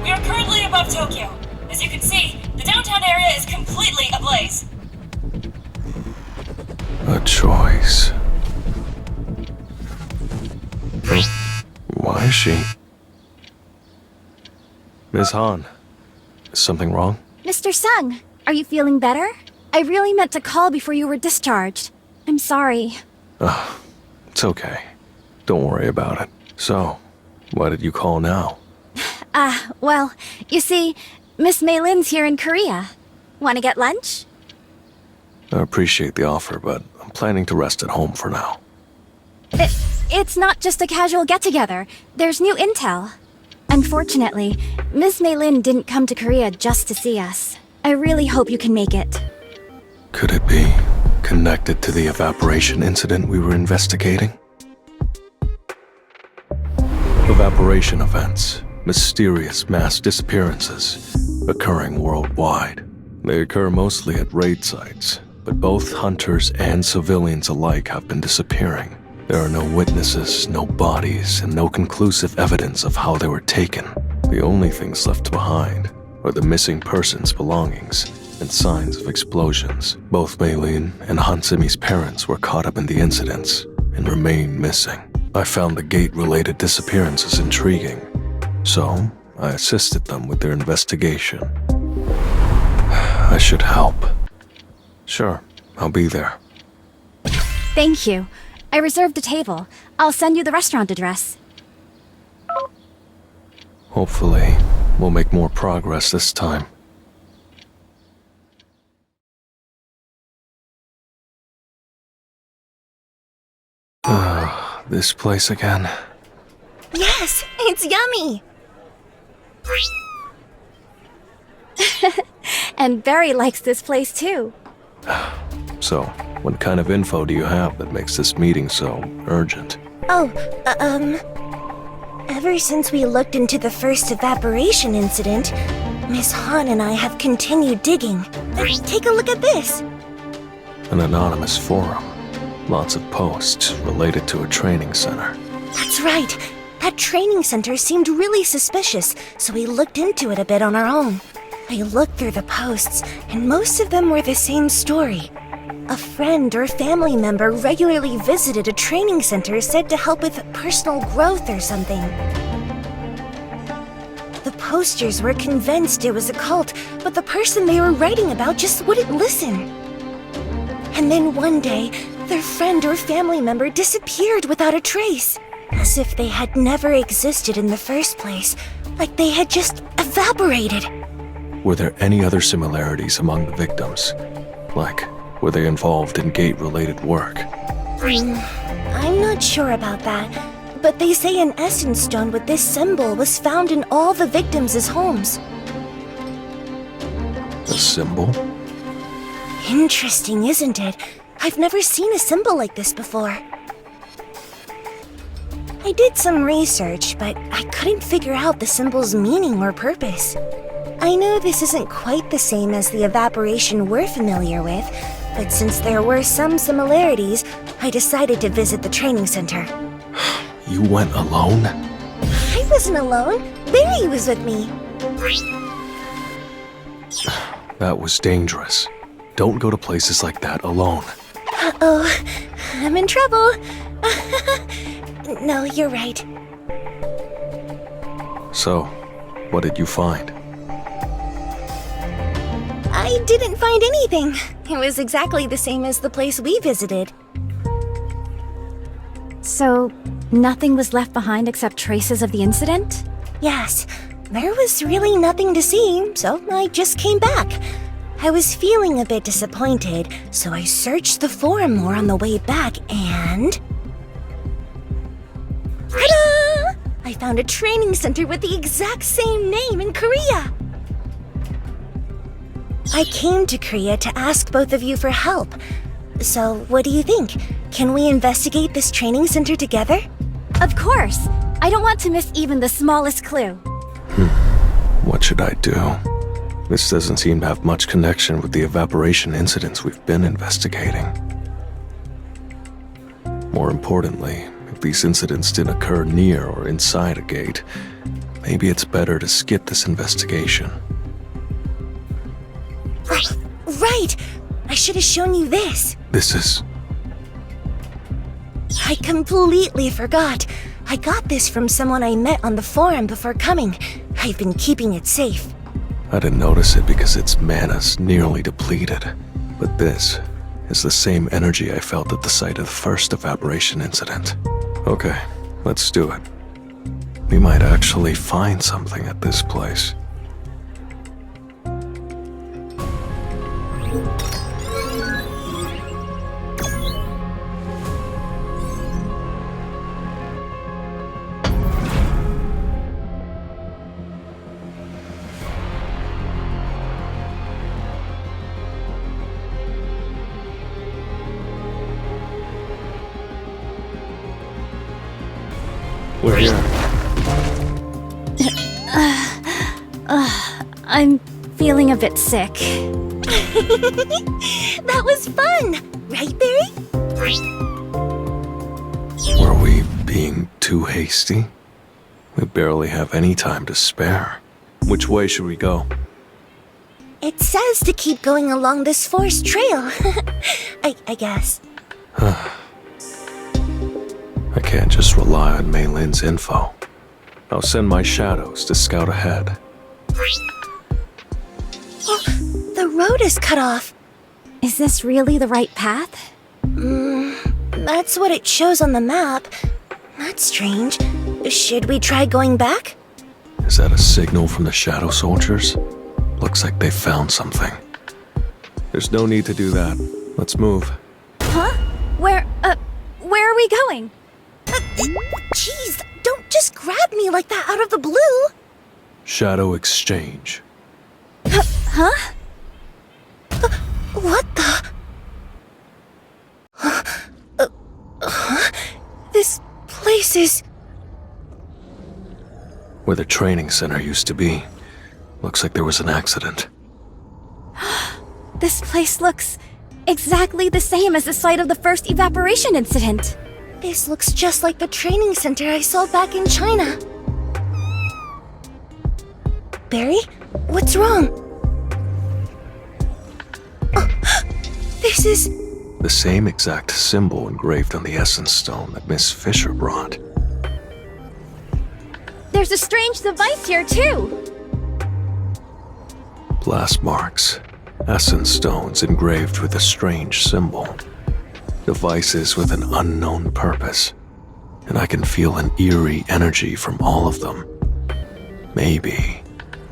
We are currently above Tokyo. As you can see, the downtown area is completely ablaze. A choice. Why is she? Ms. Han, is something wrong? Mr. Sung, are you feeling better? I really meant to call before you were discharged. I'm sorry. It's okay. Don't worry about it. So, why did you call now? Well, you see, Miss Mei-Lin's here in Korea. Want to get lunch? I appreciate the offer, but I'm planning to rest at home for now. It's not just a casual get-together. There's new intel. Unfortunately, Miss Mei-Lin didn't come to Korea just to see us. I really hope you can make it. Could it be connected to the evaporation incident we were investigating? Evaporation events, mysterious mass disappearances, occurring worldwide. They occur mostly at raid sites, but both hunters and civilians alike have been disappearing. There are no witnesses, no bodies, and no conclusive evidence of how they were taken. The only things left behind are the missing persons' belongings and signs of explosions. Both Mei-Lin and Han Simi's parents were caught up in the incidents and remain missing. I found the gate-related disappearances intriguing, so I assisted them with their investigation. I should help. Sure, I'll be there. Thank you. I reserved a table. I'll send you the restaurant address. Hopefully, we'll make more progress this time. This place again. Yes, it's yummy! And Barry likes this place too. So, what kind of info do you have that makes this meeting so urgent? Ever since we looked into the first evaporation incident, Miss Han and I have continued digging. Take a look at this! An anonymous forum. Lots of posts related to a training center. That's right. That training center seemed really suspicious, so we looked into it a bit on our own. I looked through the posts, and most of them were the same story. A friend or family member regularly visited a training center said to help with personal growth or something. The posters were convinced it was a cult, but the person they were writing about just wouldn't listen. And then one day, their friend or family member disappeared without a trace, as if they had never existed in the first place, like they had just evaporated. Were there any other similarities among the victims? Like, were they involved in gate-related work? I'm not sure about that, but they say an essence stone with this symbol was found in all the victims' homes. A symbol? Interesting, isn't it? I've never seen a symbol like this before. I did some research, but I couldn't figure out the symbol's meaning or purpose. I know this isn't quite the same as the evaporation we're familiar with, but since there were some similarities, I decided to visit the training center. You went alone? I wasn't alone. Barry was with me. That was dangerous. Don't go to places like that alone. Uh-oh, I'm in trouble. No, you're right. So, what did you find? I didn't find anything. It was exactly the same as the place we visited. So, nothing was left behind except traces of the incident? Yes, there was really nothing to see, so I just came back. I was feeling a bit disappointed, so I searched the forum more on the way back and... Ta-da! I found a training center with the exact same name in Korea! I came to Korea to ask both of you for help. So, what do you think? Can we investigate this training center together? Of course! I don't want to miss even the smallest clue. What should I do? This doesn't seem to have much connection with the evaporation incidents we've been investigating. More importantly, if these incidents didn't occur near or inside a gate, maybe it's better to skip this investigation. Right! I should have shown you this. This is... I completely forgot. I got this from someone I met on the forum before coming. I've been keeping it safe. I didn't notice it because its mana's nearly depleted. But this is the same energy I felt at the site of the first evaporation incident. Okay, let's do it. We might actually find something at this place. We're here. I'm feeling a bit sick. That was fun! Right, Barry? Were we being too hasty? We barely have any time to spare. Which way should we go? It says to keep going along this forest trail. I guess. I can't just rely on Mei Lin's info. I'll send my shadows to scout ahead. Oh, the road is cut off. Is this really the right path? That's what it shows on the map. That's strange. Should we try going back? Is that a signal from the Shadow Soldiers? Looks like they found something. There's no need to do that. Let's move. Huh? Where are we going? Jeez, don't just grab me like that out of the blue. Shadow Exchange. Huh? What the? This place is... Where the training center used to be. Looks like there was an accident. This place looks exactly the same as the site of the first evaporation incident. This looks just like the training center I saw back in China. Barry, what's wrong? Oh, this is... The same exact symbol engraved on the Essence Stone that Miss Fisher brought. There's a strange device here, too. Blast marks. Essence Stones engraved with a strange symbol. Devices with an unknown purpose. And I can feel an eerie energy from all of them. Maybe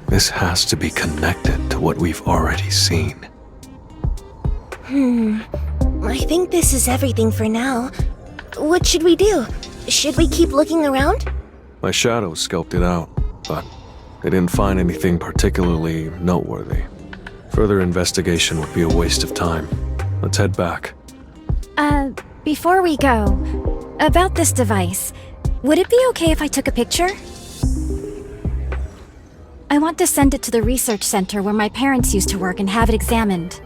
this has to be connected to what we've already seen. I think this is everything for now. What should we do? Should we keep looking around? My shadows scoped it out, but they didn't find anything particularly noteworthy. Further investigation would be a waste of time. Let's head back. Before we go, about this device, would it be okay if I took a picture? I want to send it to the research center where my parents used to work and have it examined.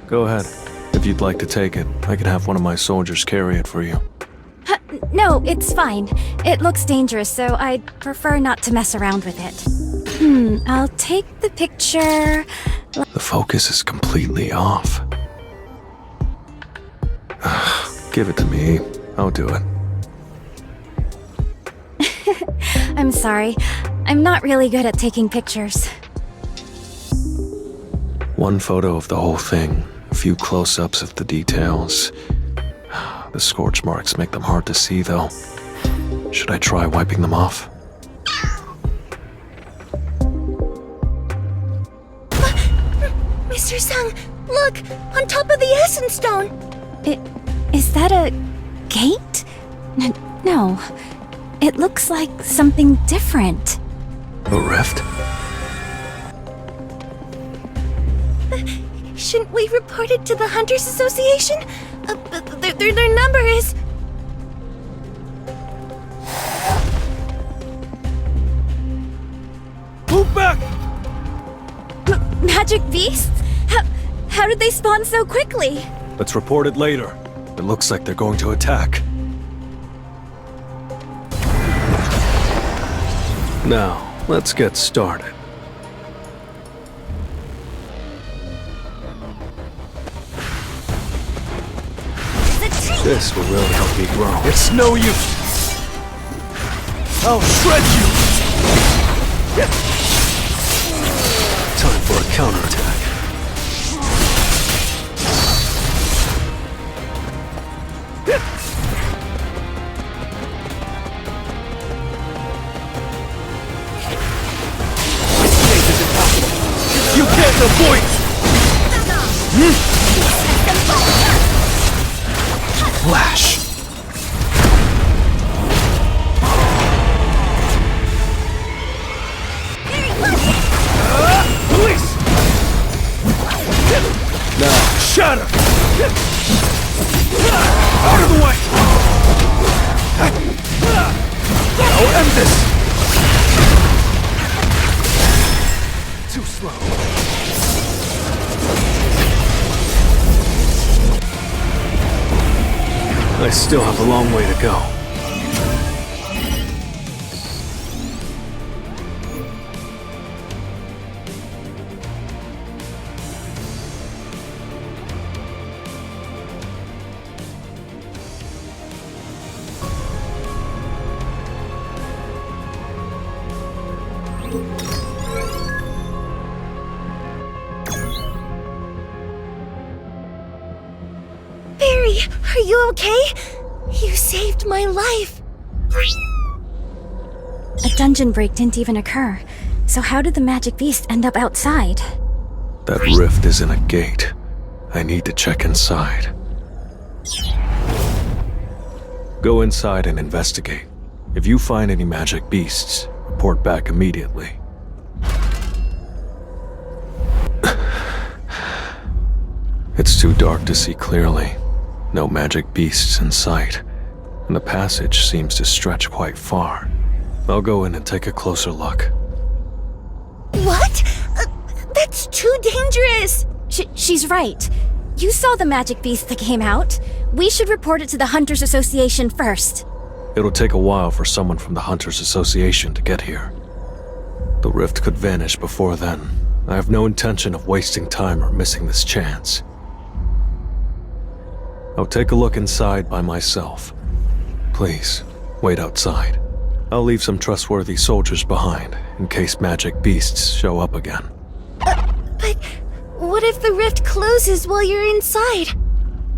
Go ahead. If you'd like to take it, I can have one of my soldiers carry it for you. No, it's fine. It looks dangerous, so I'd prefer not to mess around with it. I'll take the picture... The focus is completely off. Give it to me. I'll do it. I'm sorry. I'm not really good at taking pictures. One photo of the whole thing, a few close-ups of the details. The scorch marks make them hard to see, though. Should I try wiping them off? Mr. Sung, look! On top of the Essence Stone! Is that a gate? No. It looks like something different. A rift? Shouldn't we report it to the Hunters Association? Their number is... Move back! Magic beasts? How did they spawn so quickly? Let's report it later. It looks like they're going to attack. Now, let's get started. This will really help me grow. It's no use! I'll shred you! Time for a counterattack. Escape is impossible! You can't avoid it! Flash! Release! Now, shatter! Out of the way! I'll end this! Too slow. I still have a long way to go. Barry, are you okay? You saved my life. A dungeon break didn't even occur. So how did the magic beast end up outside? That rift is in a gate. I need to check inside. Go inside and investigate. If you find any magic beasts, report back immediately. It's too dark to see clearly. No magic beasts in sight, and the passage seems to stretch quite far. I'll go in and take a closer look. What? That's too dangerous! She's right. You saw the magic beast that came out. We should report it to the Hunters Association first. It'll take a while for someone from the Hunters Association to get here. The rift could vanish before then. I have no intention of wasting time or missing this chance. I'll take a look inside by myself. Please, wait outside. I'll leave some trustworthy soldiers behind, in case magic beasts show up again. But what if the rift closes while you're inside?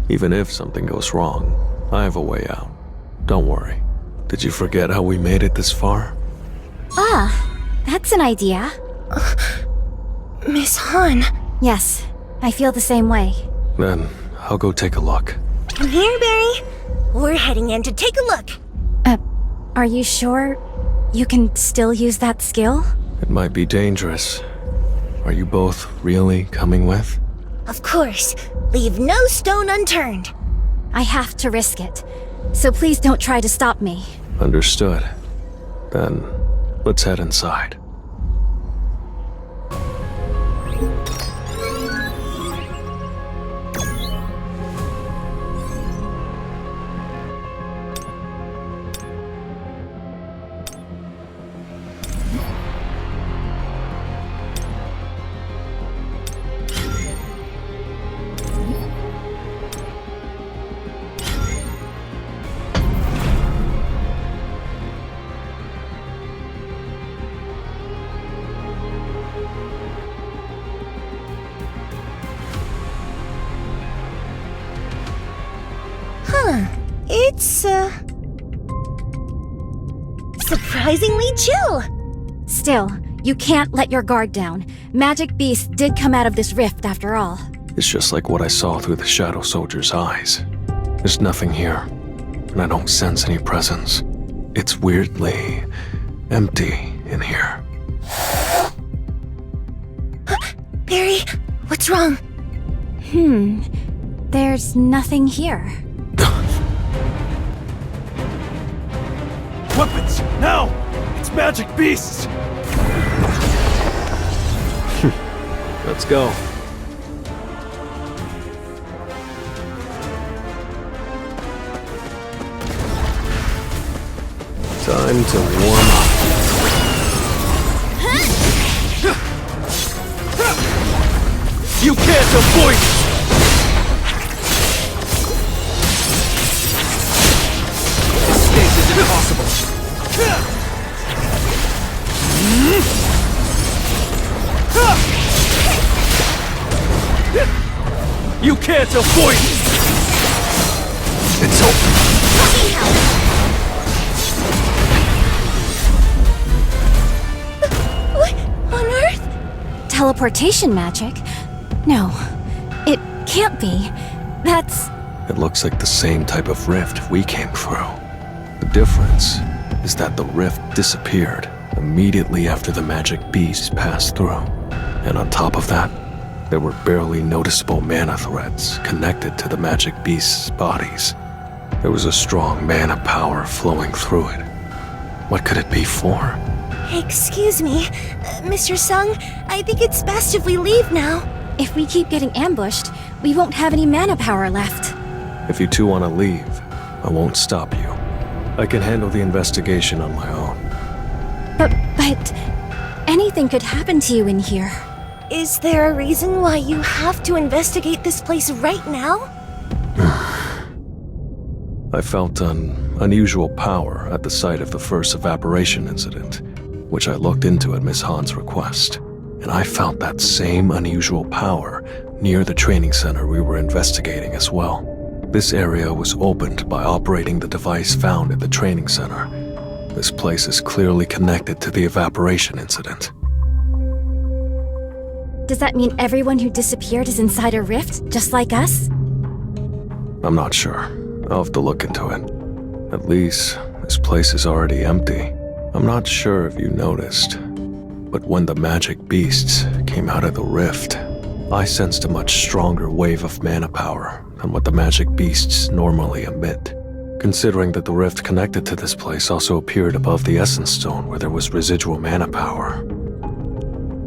Even if something goes wrong, I have a way out. Don't worry. Did you forget how we made it this far? Ah, that's an idea. Miss Han. Yes, I feel the same way. Then, I'll go take a look. Come here, Barry. We're heading in to take a look. Are you sure you can still use that skill? It might be dangerous. Are you both really coming with? Of course. Leave no stone unturned. I have to risk it. So please don't try to stop me. Understood. Then, let's head inside. It's, surprisingly chill. Still, you can't let your guard down. Magic beasts did come out of this rift after all. It's just like what I saw through the Shadow Soldier's eyes. There's nothing here, and I don't sense any presence. It's weirdly empty in here. Barry, what's wrong? There's nothing here. Weapons! Now! It's magic beasts! Let's go. Time to warm up. You can't avoid it! Escape is impossible. You can't avoid it! It's over! What on earth? Teleportation magic? No, it can't be. That's... It looks like the same type of rift we came through. The difference is that the rift disappeared immediately after the magic beast passed through. And on top of that, there were barely noticeable mana threads connected to the magic beast's bodies. There was a strong mana power flowing through it. What could it be for? Excuse me, Mr. Sung, I think it's best if we leave now. If we keep getting ambushed, we won't have any mana power left. If you two want to leave, I won't stop you. I can handle the investigation on my own. But anything could happen to you in here. Is there a reason why you have to investigate this place right now? I felt an unusual power at the site of the first evaporation incident, which I looked into at Miss Han's request. And I felt that same unusual power near the training center we were investigating as well. This area was opened by operating the device found at the training center. This place is clearly connected to the evaporation incident. Does that mean everyone who disappeared is inside a rift, just like us? I'm not sure. I'll have to look into it. At least, this place is already empty. I'm not sure if you noticed, but when the magic beasts came out of the rift, I sensed a much stronger wave of mana power than what the magic beasts normally emit. Considering that the rift connected to this place also appeared above the Essence Stone where there was residual mana power.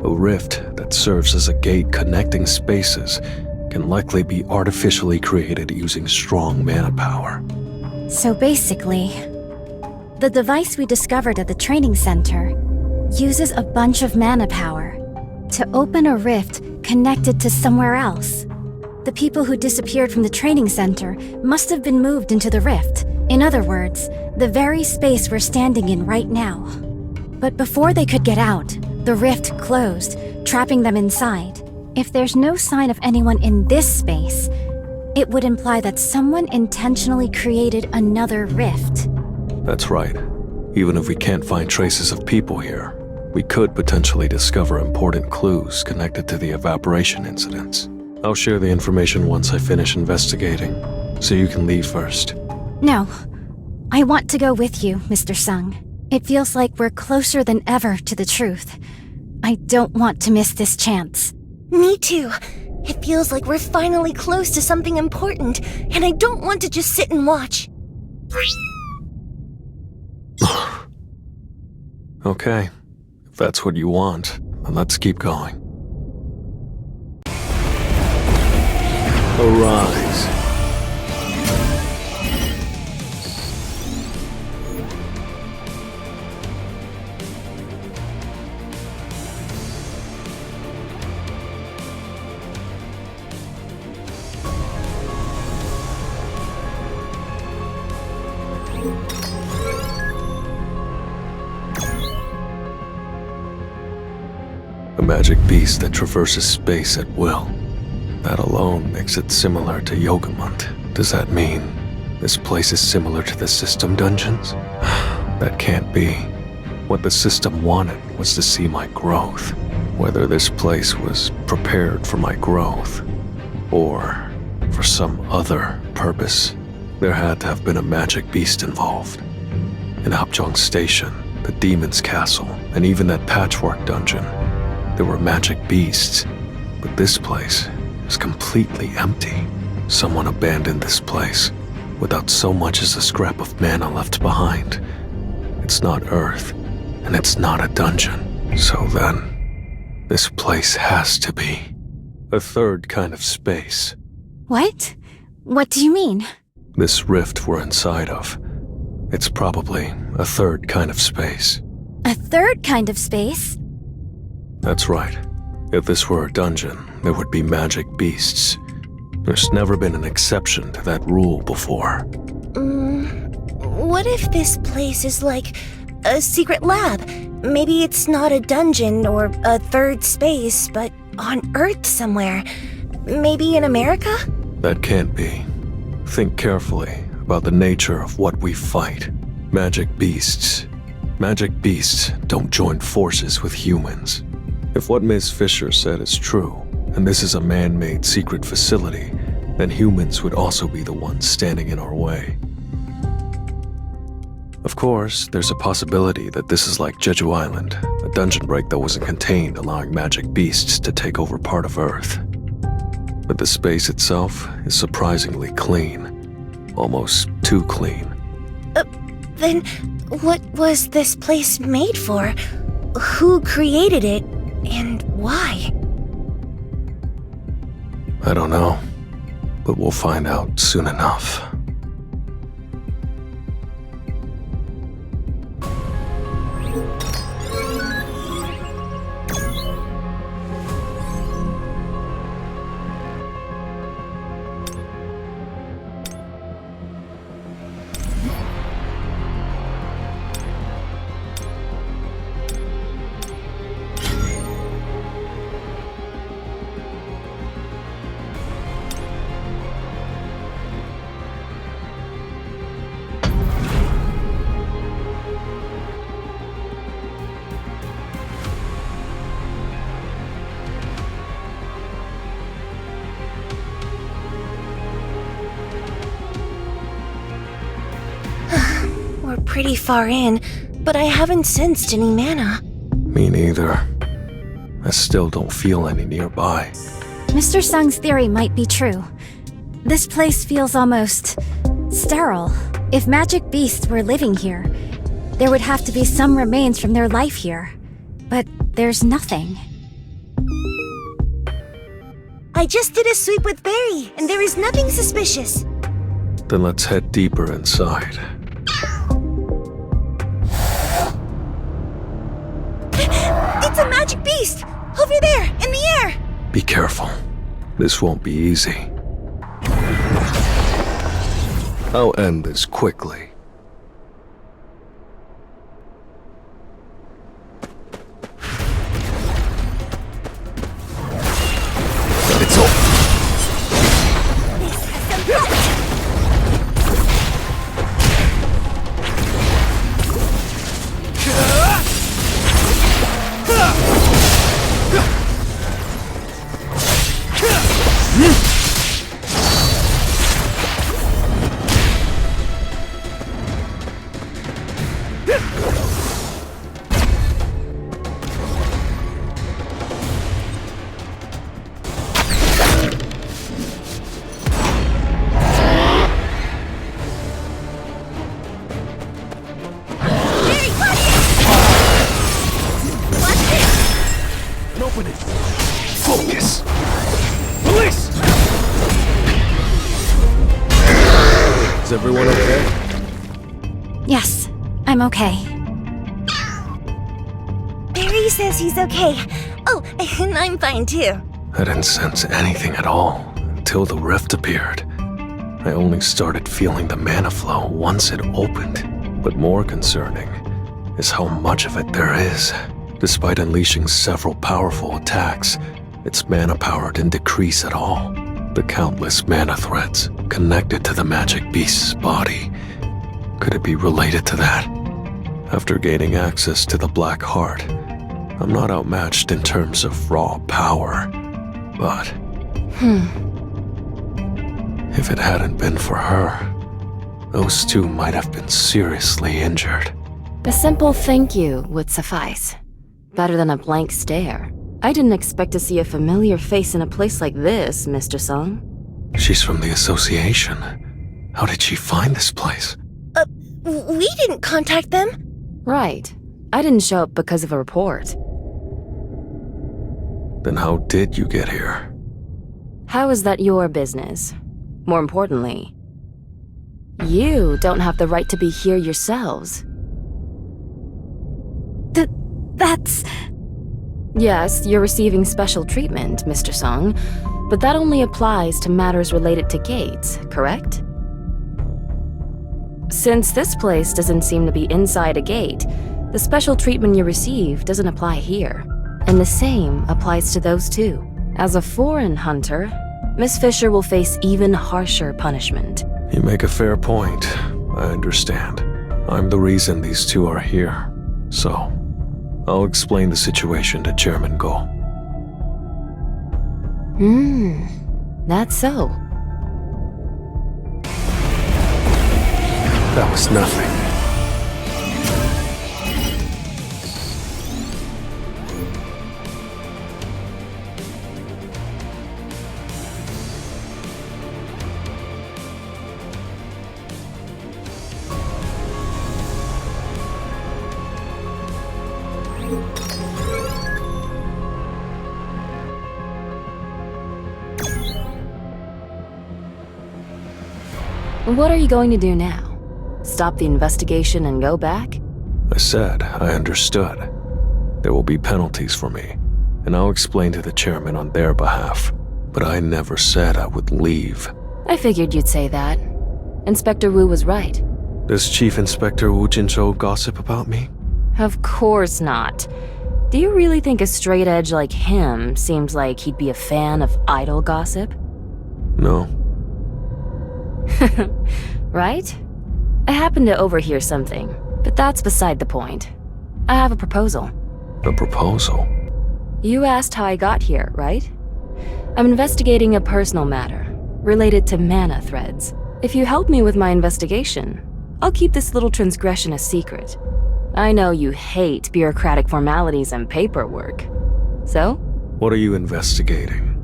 A rift that serves as a gate connecting spaces can likely be artificially created using strong mana power. So basically, the device we discovered at the training center uses a bunch of mana power to open a rift connected to somewhere else. The people who disappeared from the training center must have been moved into the rift. In other words, the very space we're standing in right now. But before they could get out, the rift closed, trapping them inside. If there's no sign of anyone in this space, it would imply that someone intentionally created another rift. That's right. Even if we can't find traces of people here, we could potentially discover important clues connected to the evaporation incidents. I'll share the information once I finish investigating, so you can leave first. No, I want to go with you, Mr. Sung. It feels like we're closer than ever to the truth. I don't want to miss this chance. Me too. It feels like we're finally close to something important, and I don't want to just sit and watch. Okay, if that's what you want, then let's keep going. Arise. A magic beast that traverses space at will. That alone makes it similar to Yogamont. Does that mean this place is similar to the system dungeons? That can't be. What the system wanted was to see my growth. Whether this place was prepared for my growth, or for some other purpose, there had to have been a magic beast involved. In Hapjeong Station, the Demon's Castle, and even that Patchwork Dungeon, there were magic beasts, but this place is completely empty. Someone abandoned this place without so much as a scrap of mana left behind. It's not Earth, and it's not a dungeon. So then, this place has to be a third kind of space. What? What do you mean? This rift we're inside of, it's probably a third kind of space. A third kind of space? That's right. If this were a dungeon, there would be magic beasts. There's never been an exception to that rule before. What if this place is like a secret lab? Maybe it's not a dungeon or a third space, but on Earth somewhere. Maybe in America? That can't be. Think carefully about the nature of what we fight. Magic beasts. Magic beasts don't join forces with humans. If what Ms. Fisher said is true, and this is a man-made secret facility, then humans would also be the ones standing in our way. Of course, there's a possibility that this is like Jeju Island, a dungeon break that wasn't contained, allowing magic beasts to take over part of Earth. But the space itself is surprisingly clean. Almost too clean. Then what was this place made for? Who created it, and why? I don't know, but we'll find out soon enough. We're pretty far in, but I haven't sensed any mana. Me neither. I still don't feel any nearby. Mr. Sung's theory might be true. This place feels almost sterile. If magic beasts were living here, there would have to be some remains from their life here. But there's nothing. I just did a sweep with Barry, and there is nothing suspicious. Then let's head deeper inside. It's a magic beast! Over there, in the air! Be careful. This won't be easy. I'll end this quickly. It's over. Open it! Focus! Release! Is everyone okay? Yes, I'm okay. Barry says he's okay. Oh, and I'm fine too. I didn't sense anything at all until the rift appeared. I only started feeling the mana flow once it opened. But more concerning is how much of it there is. Despite unleashing several powerful attacks, its mana power didn't decrease at all. The countless mana threads connected to the magic beast's body. Could it be related to that? After gaining access to the Black Heart, I'm not outmatched in terms of raw power, but... If it hadn't been for her, those two might have been seriously injured. A simple thank you would suffice. Better than a blank stare. I didn't expect to see a familiar face in a place like this, Mr. Sung. She's from the association. How did she find this place? We didn't contact them. Right. I didn't show up because of a report. Then how did you get here? How is that your business? More importantly, you don't have the right to be here yourselves. That's... Yes, you're receiving special treatment, Mr. Sung, but that only applies to matters related to gates, correct? Since this place doesn't seem to be inside a gate, the special treatment you receive doesn't apply here. And the same applies to those two. As a foreign hunter, Miss Fisher will face even harsher punishment. You make a fair point. I understand. I'm the reason these two are here. So, I'll explain the situation to Chairman Go. That's so. That was nothing. What are you going to do now? Stop the investigation and go back? I said I understood. There will be penalties for me, and I'll explain to the chairman on their behalf. But I never said I would leave. I figured you'd say that. Inspector Wu was right. Does Chief Inspector Wu Jinzhou gossip about me? Of course not. Do you really think a straight edge like him seems like he'd be a fan of idle gossip? No. Right? I happened to overhear something, but that's beside the point. I have a proposal. A proposal? You asked how I got here, right? I'm investigating a personal matter, related to mana threads. If you help me with my investigation, I'll keep this little transgression a secret. I know you hate bureaucratic formalities and paperwork. So? What are you investigating?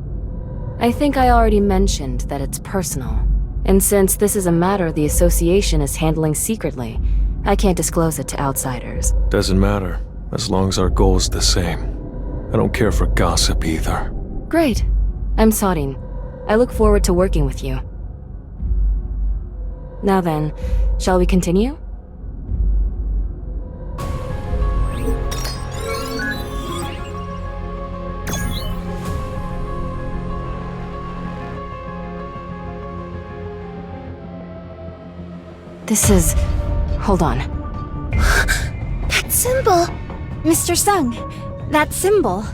I think I already mentioned that it's personal. And since this is a matter the association is handling secretly, I can't disclose it to outsiders. Doesn't matter, as long as our goal is the same. I don't care for gossip either. Great. I'm Sorin. I look forward to working with you. Now then, shall we continue? This is... Hold on. That symbol! Mr. Sung, that symbol.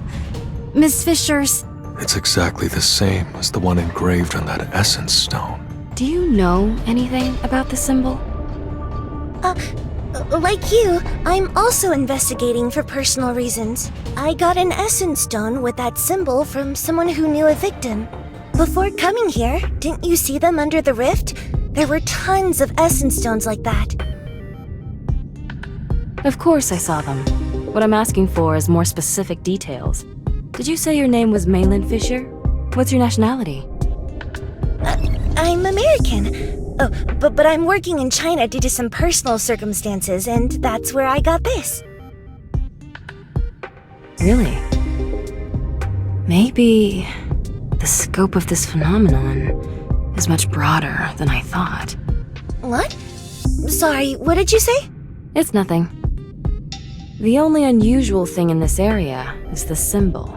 Ms. Fisher's... It's exactly the same as the one engraved on that essence stone. Do you know anything about the symbol? Like you, I'm also investigating for personal reasons. I got an essence stone with that symbol from someone who knew a victim. Before coming here, didn't you see them under the rift? There were tons of essence stones like that. Of course I saw them. What I'm asking for is more specific details. Did you say your name was Maylin Fisher? What's your nationality? I'm American. Oh, but I'm working in China due to some personal circumstances, and that's where I got this. Really? Maybe the scope of this phenomenon is much broader than I thought. What? Sorry, what did you say? It's nothing. The only unusual thing in this area is the symbol.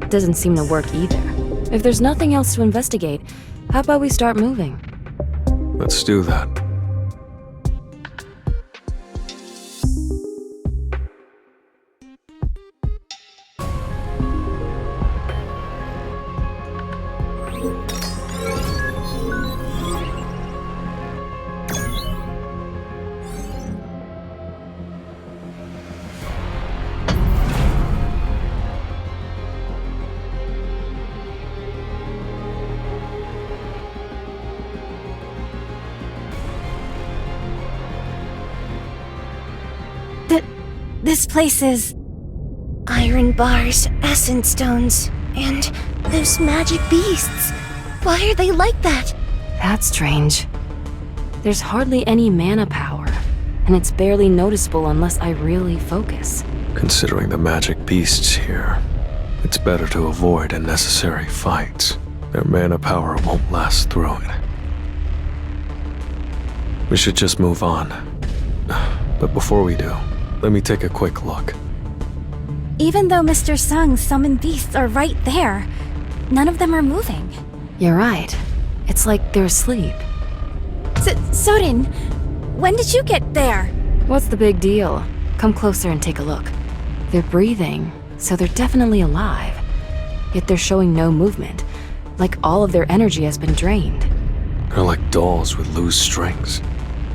It doesn't seem to work either. If there's nothing else to investigate, how about we start moving? Let's do that. This place is... Iron bars, essence stones, and those magic beasts. Why are they like that? That's strange. There's hardly any mana power, and it's barely noticeable unless I really focus. Considering the magic beasts here, it's better to avoid unnecessary fights. Their mana power won't last through it. We should just move on. But before we do, let me take a quick look. Even though Mr. Sung's summoned beasts are right there, none of them are moving. You're right. It's like they're asleep. Sorin, when did you get there? What's the big deal? Come closer and take a look. They're breathing, so they're definitely alive. Yet they're showing no movement, like all of their energy has been drained. They're like dolls with loose strings.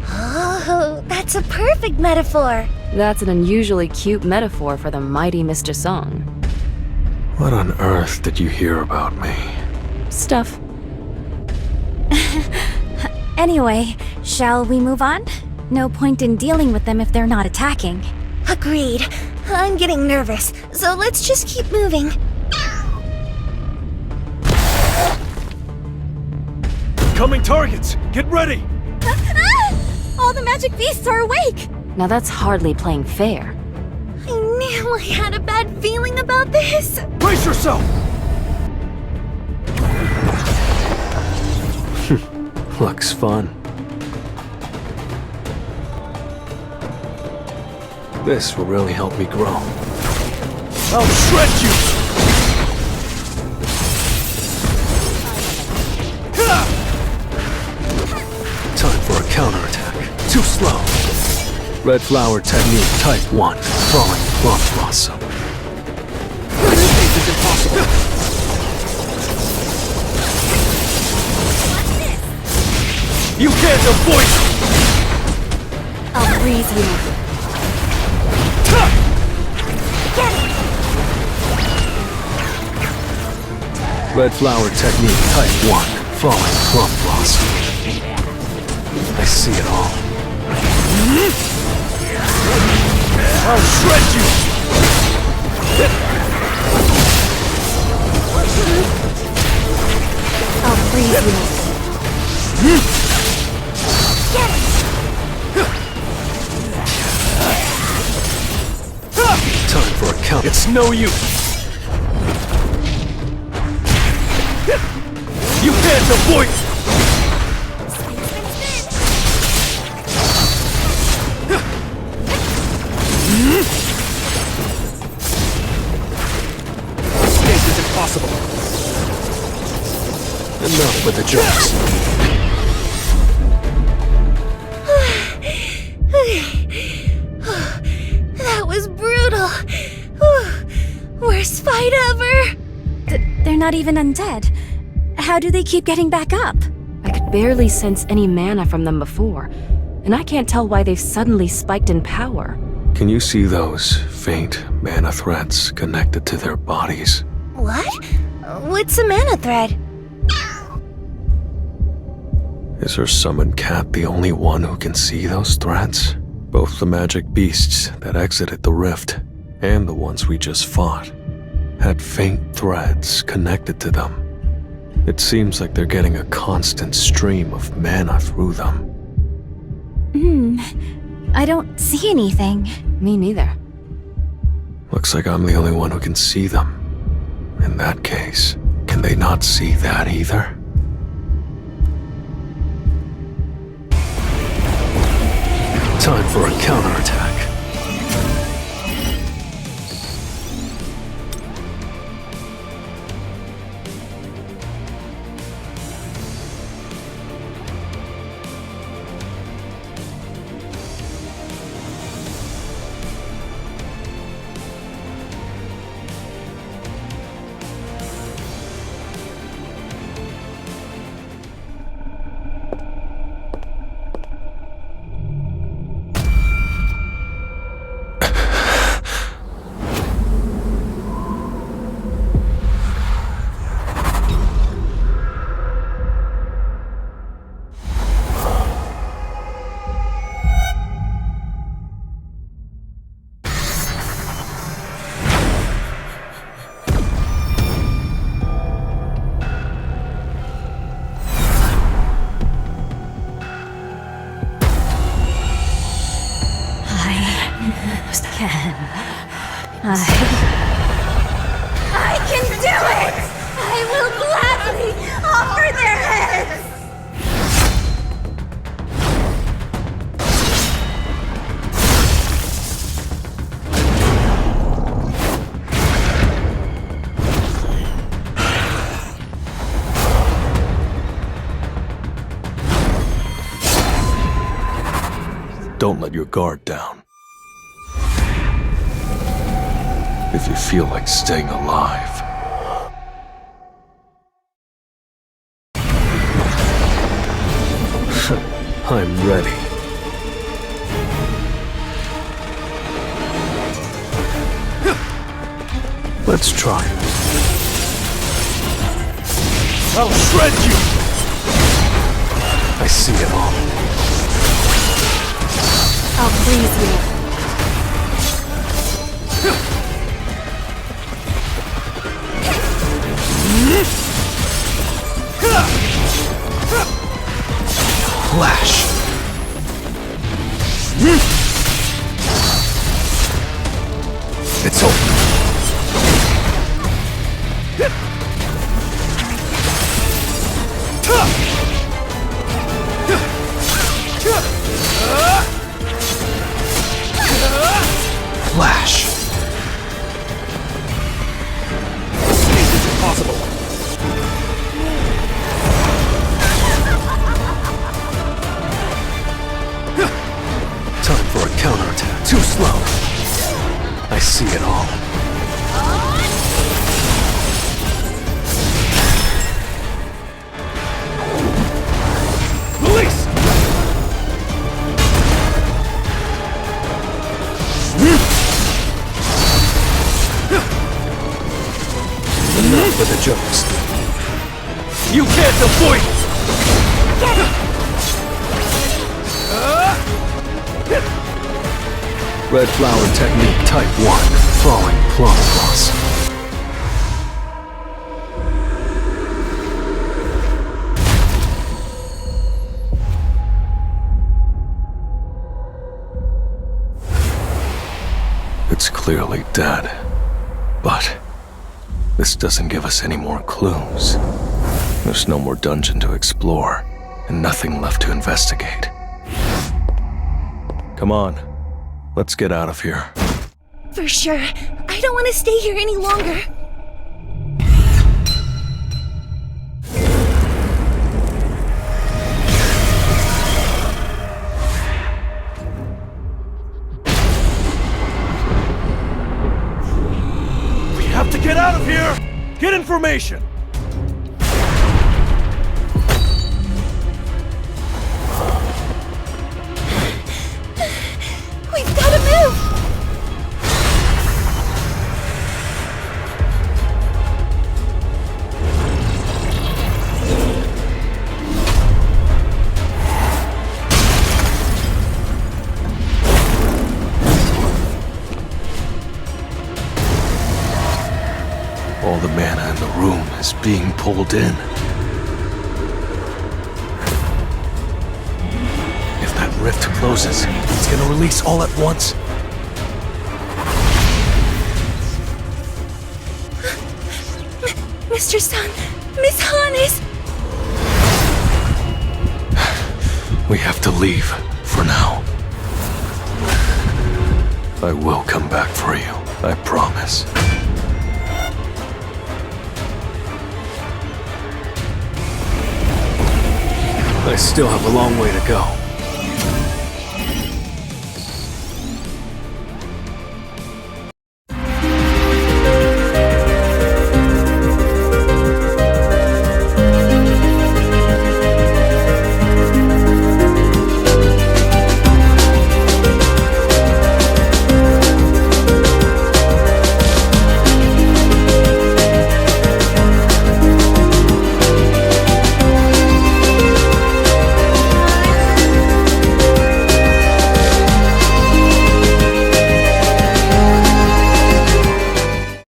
Oh, that's a perfect metaphor. That's an unusually cute metaphor for the mighty Mr. Song. What on earth did you hear about me? Stuff. Anyway, shall we move on? No point in dealing with them if they're not attacking. Agreed. I'm getting nervous, so let's just keep moving. Coming targets! Get ready! All the magic beasts are awake! Now that's hardly playing fair. I knew I had a bad feeling about this. Brace yourself! Looks fun. This will really help me grow. I'll shred you! Time for a counterattack. Too slow. Red flower technique type 1. Falling plum blossom. This is impossible! You can't avoid it! I'll freeze you. Red flower technique type 1. Falling plum blossom. I see it all. I'll shred you! I'll freeze you. Time for a count. It's no use! You can't avoid it! Escape is impossible! Enough with the jokes. That was brutal. Worst fight ever. They're not even undead. How do they keep getting back up? I could barely sense any mana from them before, and I can't tell why they've suddenly spiked in power. Can you see those faint mana threads connected to their bodies? What? What's a mana thread? Is her summoned cat the only one who can see those threads? Both the magic beasts that exited the rift and the ones we just fought had faint threads connected to them. It seems like they're getting a constant stream of mana through them. I don't see anything. Me neither. Looks like I'm the only one who can see them. In that case, can they not see that either? Time for a counterattack. let your guard down. If you feel like staying alive. I'm ready. Let's try it. I'll shred you! I see it all. I'll freeze you. Flash. It's over. Flash. This is impossible. Time for a counterattack. Too slow. I see it all. Release! Enough with the jokes. You can't avoid it! Red flower technique type 1. Falling plum cross. It's clearly dead. But this doesn't give us any more clues. There's no more dungeon to explore, and nothing left to investigate. Come on, let's get out of here. For sure. I don't want to stay here any longer. We have to get out of here! Get information! We've got to move! All the mana in the room is being pulled in. If that rift closes, it's gonna release all at once. Mr. Sun, Miss Hannes! We have to leave, for now. I will come back for you, I promise. I still have a long way to go.